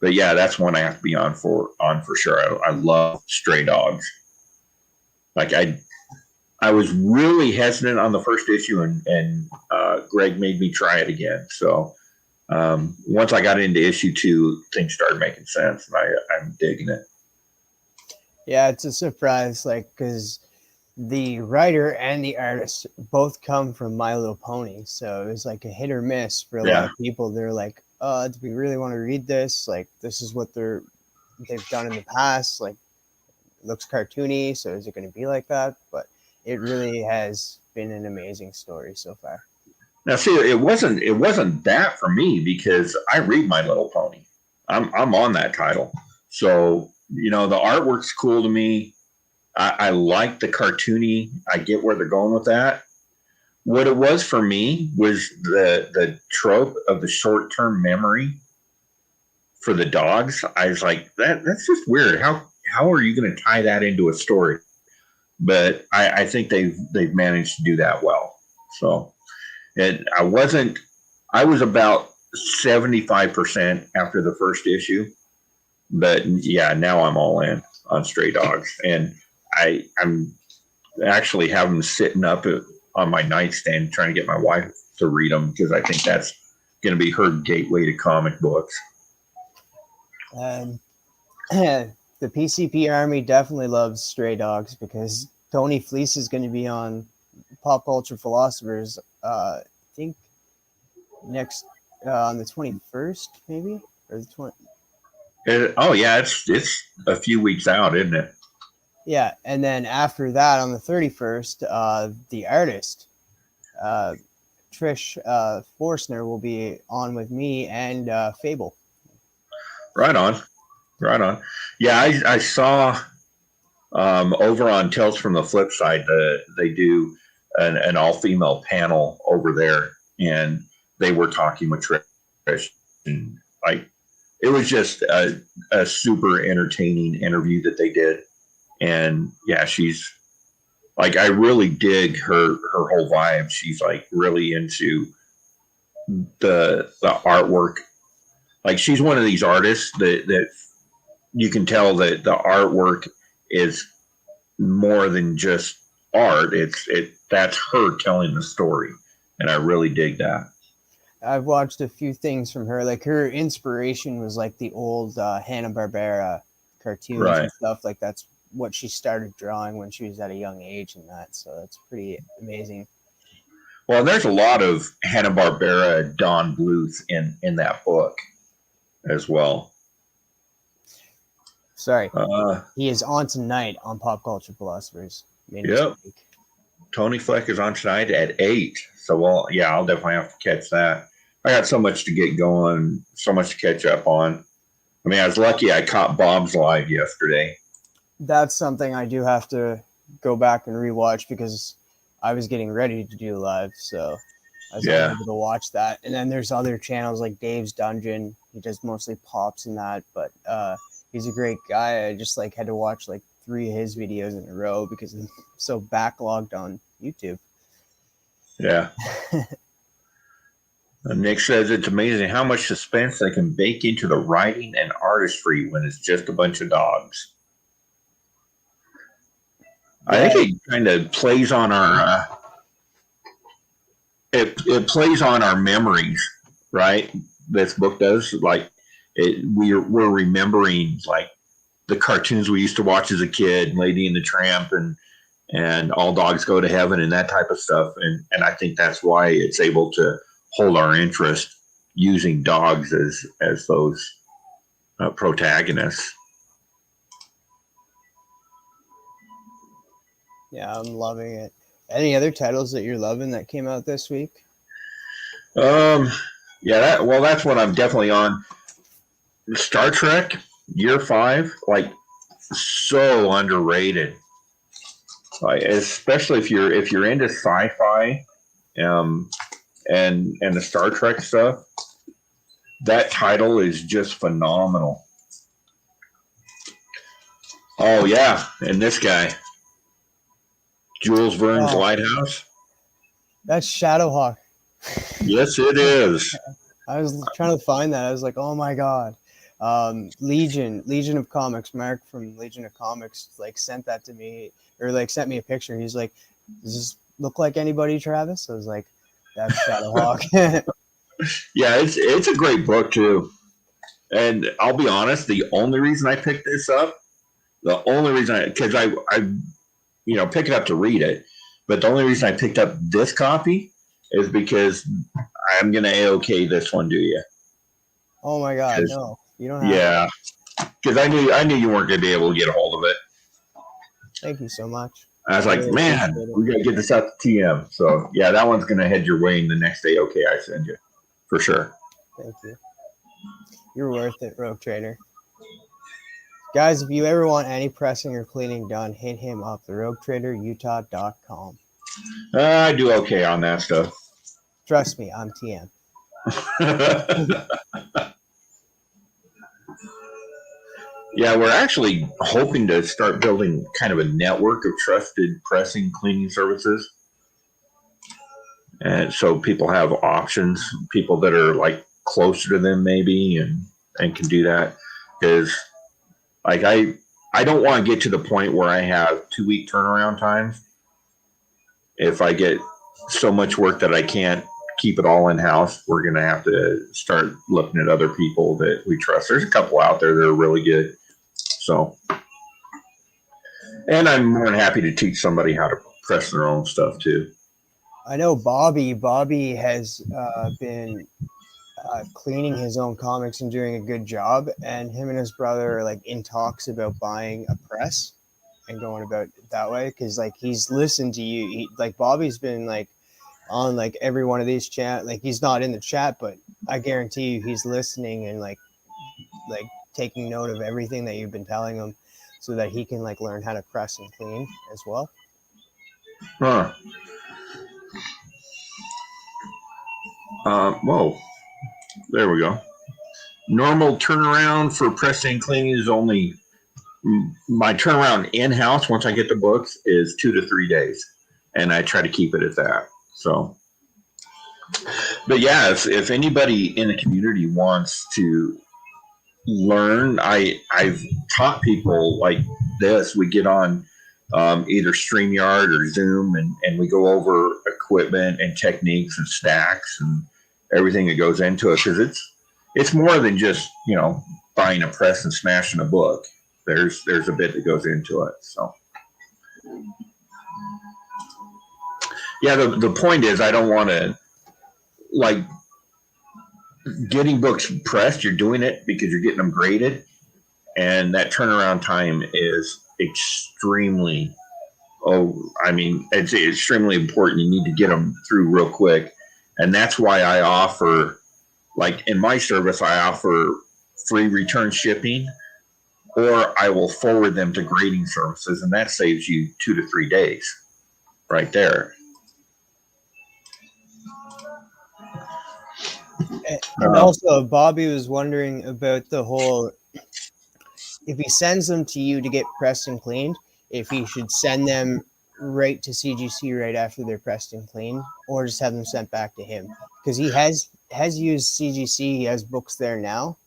But yeah, that's one I have to be on for sure. I love Stray Dogs. Like I was really hesitant on the first issue, and Greg made me try it again. So once I got into issue 2, things started making sense, and I'm digging it. Yeah, it's a surprise, like, because the writer and the artist both come from My Little Pony, so it was like a hit or miss for a lot of people. They're like, do we really want to read this? Like, this is what they've done in the past. Like, it looks cartoony, so is it going to be like that? But it really has been an amazing story so far. Now, see, it wasn't that for me because I read My Little Pony. I'm on that title, so the artwork's cool to me. I like the cartoony. I get where they're going with that. What it was for me was the trope of the short term memory for the dogs. I was like, that's just weird. How are you going to tie that into a story? But I think they've managed to do that well. So I was about 75% after the first issue, but yeah, now I'm all in on Stray Dogs, and I'm actually have them sitting up on my nightstand trying to get my wife to read them because I think that's going to be her gateway to comic books. And the PCP Army definitely loves Stray Dogs because Tony Fleece is going to be on Pop Culture Philosophers. I think next on the 21st, maybe, or the 20. Oh yeah, it's a few weeks out, isn't it? Yeah, and then after that, on the 31st, the artist Trish Forstner will be on with me and Fable. Right on, right on. Yeah, I saw over on Tales from the Flip Side, they do an all female panel over there, and they were talking with Trish, and like it was just a super entertaining interview that they did. And yeah, she's like, I really dig her whole vibe. She's like really into the artwork. Like she's one of these artists that you can tell that the artwork is more than just art. That's her telling the story, and I really dig that. I've watched a few things from her. Like her inspiration was like the old Hanna-Barbera cartoons Right. and stuff. Like that's what she started drawing when she was at a young age and that. So that's pretty amazing. Well, there's a lot of Hanna-Barbera Don Bluth in that book as well. Sorry. He is on tonight on Pop Culture Philosophers. Yep. Tony Fleck is on tonight at 8. So, well, yeah, I'll definitely have to catch that. I got so much to get going, so much to catch up on. I mean, I was lucky I caught Bob's Live yesterday. That's something I do have to go back and rewatch because I was getting ready to do live. So I was able to watch that. And then there's other channels like Dave's Dungeon. He does mostly pops and that, but he's a great guy. I just like had to watch like 3 of his videos in a row because I'm so backlogged on YouTube. Yeah. Nick says it's amazing how much suspense they can bake into the writing and artistry when it's just a bunch of dogs. Yeah. I think it kind of plays on our it plays on our memories, right? This book does. Like we're remembering like the cartoons we used to watch as a kid, Lady and the Tramp and All Dogs Go to Heaven and that type of stuff. And I think that's why it's able to hold our interest using dogs as those protagonists. Yeah, I'm loving it. Any other titles that you're loving that came out this week? Yeah, that's what I'm definitely on. Star Trek Year 5, like so underrated. Like, especially if you're into sci-fi, and the Star Trek stuff, that title is just phenomenal. Oh yeah, and this guy, Jules Verne's Lighthouse. That's Shadowhawk. Yes, it is. I was trying to find that. I was like, oh my god. Legion of Comics, Mark from Legion of Comics, like sent that to me, or like sent me a picture. He's like, does this look like anybody, Travis? I was like, that's Shadowhawk. Yeah, it's a great book too. And I'll be honest, the only reason I picked this up, because I pick it up to read it, but the only reason I picked up this copy is because I'm gonna AOK this one to you. Oh my god, no. You don't have because I knew you weren't gonna be able to get a hold of it. Thank you so much. I was I like, really man, appreciate it. we got to get this out to TM. So yeah, that one's going to head your way in the next day. Okay, I send you for sure. Thank you. You're worth it, Rogue Trader. Guys, if you ever want any pressing or cleaning done, hit him up, theroguetraderutah.com. I do okay on that stuff. Trust me, I'm TM. Yeah, we're actually hoping to start building kind of a network of trusted pressing cleaning services. And so people have options, people that are like closer to them maybe and can do that. Because like I don't want to get to the point where I have 2-week turnaround times. If I get so much work that I can't keep it all in house, we're going to have to start looking at other people that we trust. There's a couple out there that are really good. So, and I'm more than happy to teach somebody how to press their own stuff too. I know Bobby. Bobby has been cleaning his own comics and doing a good job. And him and his brother are like in talks about buying a press and going about it that way. Cause like he's listened to you. Like Bobby's been like on like every one of these chat. Like he's not in the chat, but I guarantee you he's listening and like taking note of everything that you've been telling him so that he can like learn how to press and clean as well. Huh. Whoa. There we go. Normal turnaround for pressing and cleaning is only my turnaround in house once I get the books is 2 to 3 days, and I try to keep it at that. So, but yeah, if anybody in the community wants to learn, I've taught people like this. We get on either StreamYard or Zoom, and we go over equipment and techniques and stacks and everything that goes into it, because it's more than just buying a press and smashing a book. There's a bit that goes into it. So yeah, the point is I don't want to like getting books pressed. You're doing it because you're getting them graded, and that turnaround time is extremely it's extremely important. You need to get them through real quick, and that's why I offer, like in my service, I offer free return shipping, or I will forward them to grading services, and that saves you 2 to 3 days right there. And also, Bobby was wondering about the whole, if he sends them to you to get pressed and cleaned, if he should send them right to CGC right after they're pressed and cleaned, or just have them sent back to him. Because he has used CGC, he has books there now,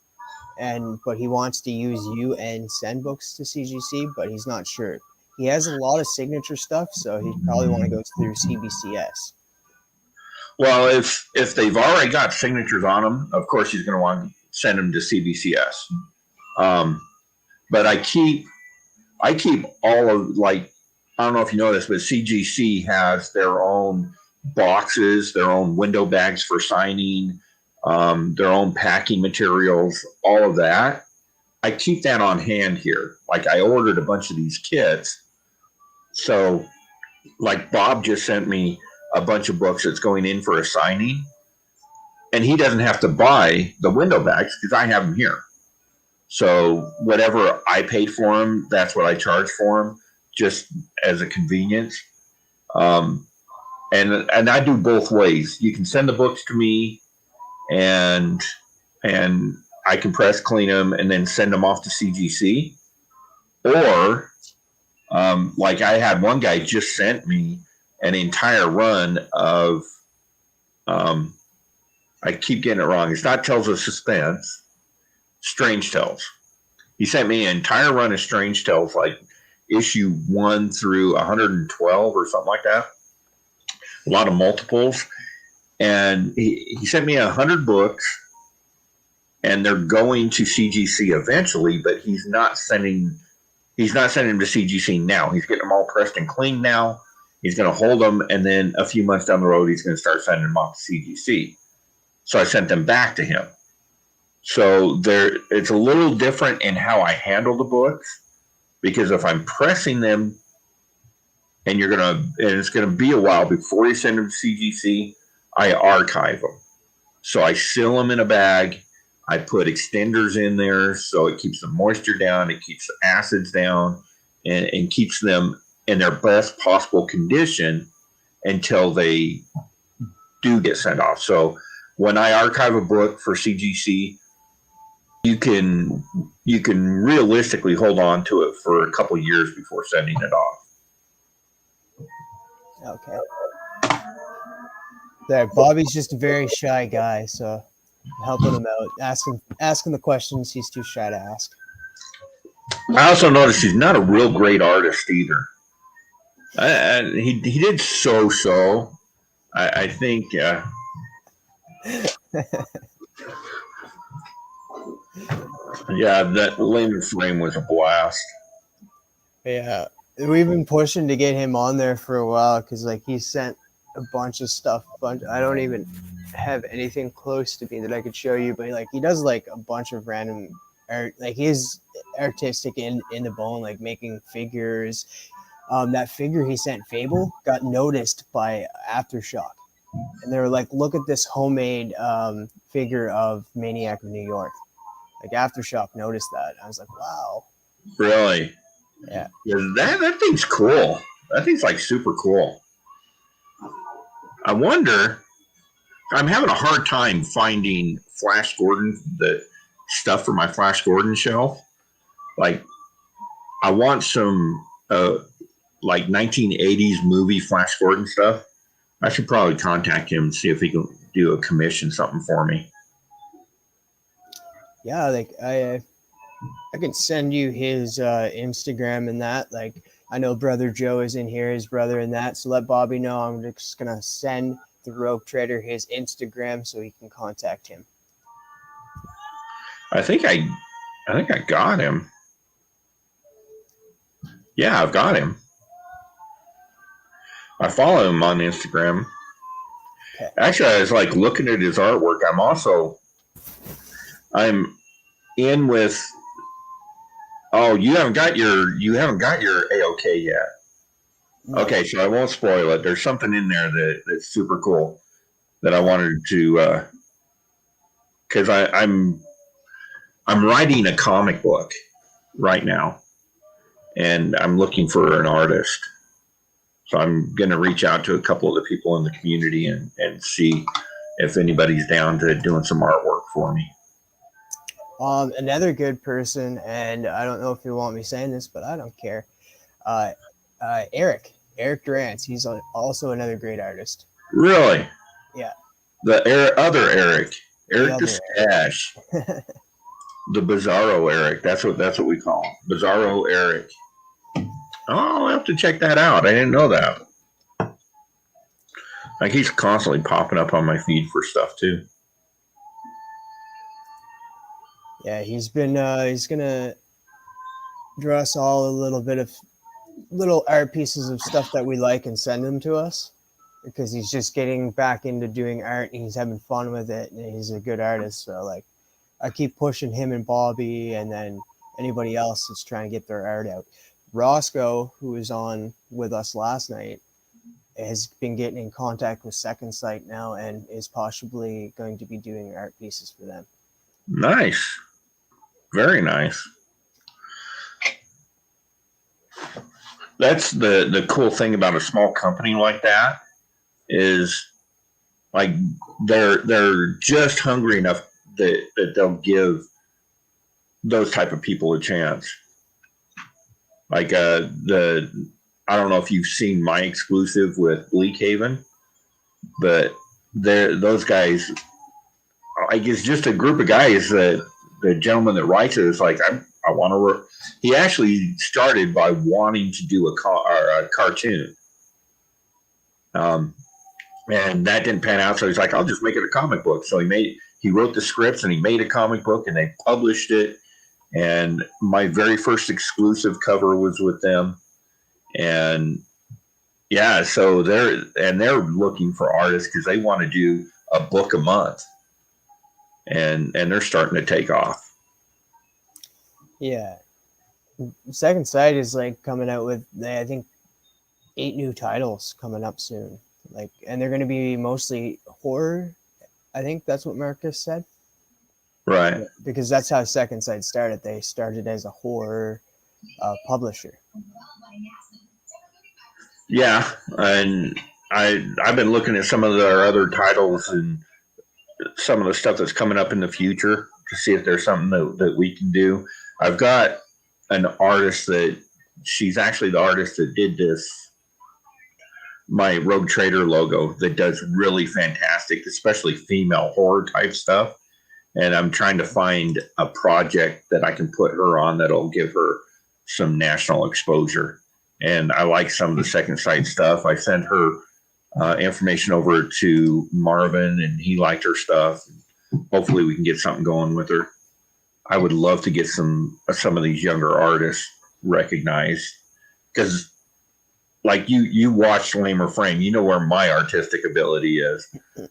but he wants to use you and send books to CGC, but he's not sure. He has a lot of signature stuff, so he probably want to go through CBCS. Well, if they've already got signatures on them, of course he's going to want to send them to CBCS. But I keep all of, like, I don't know if you know this, but CGC has their own boxes, their own window bags for signing, their own packing materials, all of that. I keep that on hand here. Like, I ordered a bunch of these kits. So, like, Bob just sent me a bunch of books that's going in for a signing, and he doesn't have to buy the window bags because I have them here. So whatever I paid for them, that's what I charge for them, just as a convenience. And I do both ways. You can send the books to me, and I can press clean them and then send them off to CGC. Or like I had one guy just sent me an entire run of I keep getting it wrong. It's not Tales of Suspense, Strange Tales. He sent me an entire run of Strange Tales, like issue 1 through 112 or something like that. A lot of multiples. And he sent me 100 books, and they're going to CGC eventually, but he's not sending them to CGC now. He's getting them all pressed and cleaned now. He's going to hold them, and then a few months down the road, he's going to start sending them off to CGC. So I sent them back to him. So it's a little different in how I handle the books, because if I'm pressing them and it's gonna be a while before you send them to CGC. I archive them, so I seal them in a bag. I put extenders in there so it keeps the moisture down, it keeps the acids down, and keeps them in their best possible condition until they do get sent off. So when I archive a book for CGC, you can realistically hold on to it for a couple years before sending it off. Okay. There, Bobby's just a very shy guy, so helping him out, asking the questions he's too shy to ask. I also noticed he's not a real great artist either. He did so. I think. Yeah, that Layman frame was a blast. Yeah, we've been pushing to get him on there for a while because like he sent a bunch of stuff. I don't even have anything close to me that I could show you, but like he does like a bunch of random art. Like he's artistic in the bone, like making figures. That figure he sent, Fable, got noticed by Aftershock, and they were like, "Look at this homemade figure of Maniac of New York." Like Aftershock noticed that. I was like, "Wow." Really? Yeah. That thing's cool. That thing's like super cool. I wonder. I'm having a hard time finding Flash Gordon, the stuff for my Flash Gordon shelf. Like, I want some like 1980s movie Flash Gordon stuff. I should probably contact him and see if he can do a commission something for me. Yeah, like I can send you his Instagram and that. Like I know Brother Joe is in here, his brother in that. So let Bobby know. I'm just gonna send the Rogue Trader his Instagram so he can contact him. I think I got him. Yeah, I've got him. I follow him on Instagram. Okay. Actually, I was like looking at his artwork. I'm in with. Oh, you haven't got your AOK yet. No. Okay, so I won't spoil it. There's something in there that's super cool that I wanted to, because I'm writing a comic book right now, and I'm looking for an artist. So I'm going to reach out to a couple of the people in the community and see if anybody's down to doing some artwork for me. Another good person, and I don't know if you want me saying this, but I don't care. Eric Durance. He's also another great artist. Really? Yeah. The other Eric the Stash. The Bizarro Eric. That's what we call him. Bizarro Eric. Oh, I'll have to check that out. I didn't know that. Like he's constantly popping up on my feed for stuff too. Yeah, he's gonna draw us all a little bit of little art pieces of stuff that we like and send them to us because he's just getting back into doing art and he's having fun with it and he's a good artist. So like I keep pushing him and Bobby and then anybody else that's trying to get their art out. Roscoe, who was on with us last night, has been getting in contact with Second Sight now and is possibly going to be doing art pieces for them. Nice. Very nice. That's the cool thing about a small company like that is like they're just hungry enough that they'll give those type of people a chance. Like I don't know if you've seen my exclusive with Bleak Haven, but those guys, like it's just a group of guys that the gentleman that writes it is like I want to work. He actually started by wanting to do a cartoon, and that didn't pan out. So he's like, I'll just make it a comic book. So he wrote the scripts and he made a comic book and they published it. And my very first exclusive cover was with them. And yeah, so they're looking for artists because they want to do a book a month. And they're starting to take off. Yeah. Second Sight is like coming out with, I think 8 new titles coming up soon. And they're going to be mostly horror. I think that's what Marcus said. Right. Because that's how Second Sight started. They started as a horror publisher. Yeah, and I've been looking at some of their other titles and some of the stuff that's coming up in the future to see if there's something that we can do. I've got an artist that she's actually the artist that did this, my Rogue Trader logo, that does really fantastic, especially female horror type stuff. And I'm trying to find a project that I can put her on that'll give her some national exposure. And I like some of the Second Sight stuff. I sent her information over to Marvin, and he liked her stuff. Hopefully we can get something going with her. I would love to get some of these younger artists recognized, because like you watched Lamer Frame, you know where my artistic ability is.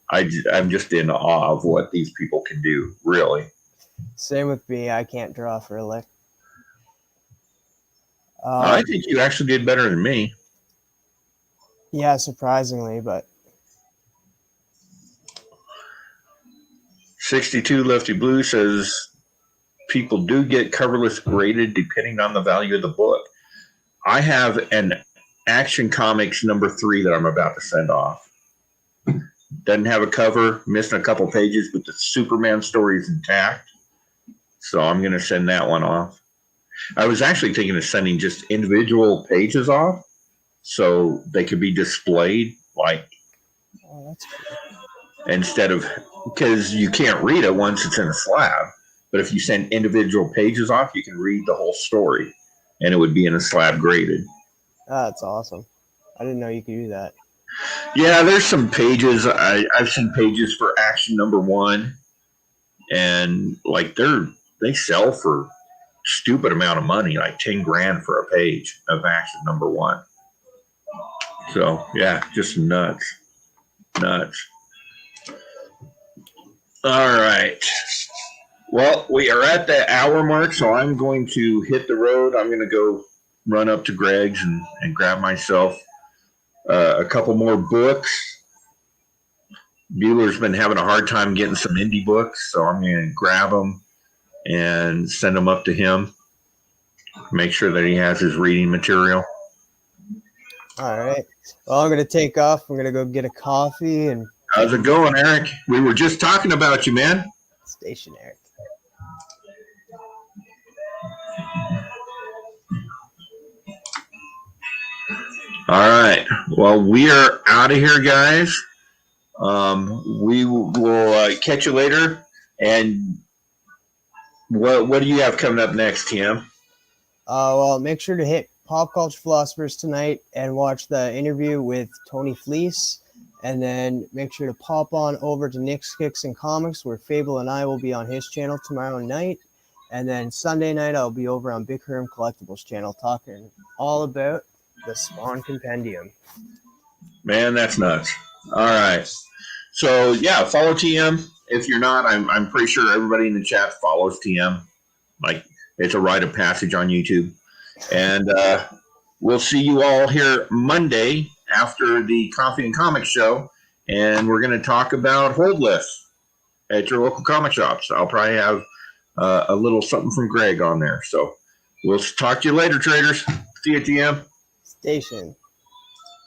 I'm just in awe of what these people can do, really. Same with me. I can't draw for a lick. I think you actually did better than me. Yeah, surprisingly, but 62 Lefty Blue says people do get coverless graded depending on the value of the book. I have an Action Comics #3 that I'm about to send off. Doesn't have a cover, missing a couple pages, but the Superman story is intact. So I'm going to send that one off. I was actually thinking of sending just individual pages off so they could be displayed, like, that's cool. Instead of, because you can't read it once it's in a slab. But if you send individual pages off, you can read the whole story, and it would be in a slab graded. That's awesome. I didn't know you could do that. Yeah, there's some pages. I've seen pages for Action #1, and like they sell for stupid amount of money, like 10 grand for a page of Action #1. So yeah, just nuts. All right. Well, we are at the hour mark, so I'm going to hit the road. I'm going to go run up to Greg's and grab myself a couple more books. Bueller's been having a hard time getting some indie books, so I'm going to grab them and send them up to him. Make sure that he has his reading material. All right. Well, I'm going to take off. I'm going to go get a coffee. And how's it going, Eric? We were just talking about you, man. Station Eric. All right. Well, we are out of here, guys. We will catch you later. And what do you have coming up next, Tim? Well, make sure to hit Pop Culture Philosophers tonight and watch the interview with Tony Fleece. And then make sure to pop on over to Nick's Kicks and Comics, where Fable and I will be on his channel tomorrow night. And then Sunday night, I'll be over on Big Herm Collectibles channel talking all about the Spawn Compendium. Man, that's nuts. All right. So, yeah, follow TM. If you're not, I'm pretty sure everybody in the chat follows TM. Like, it's a rite of passage on YouTube. And we'll see you all here Monday after the Coffee and Comics show. And we're going to talk about hold lists at your local comic shops. I'll probably have a little something from Greg on there. So we'll talk to you later, traders. See you, TM. Station.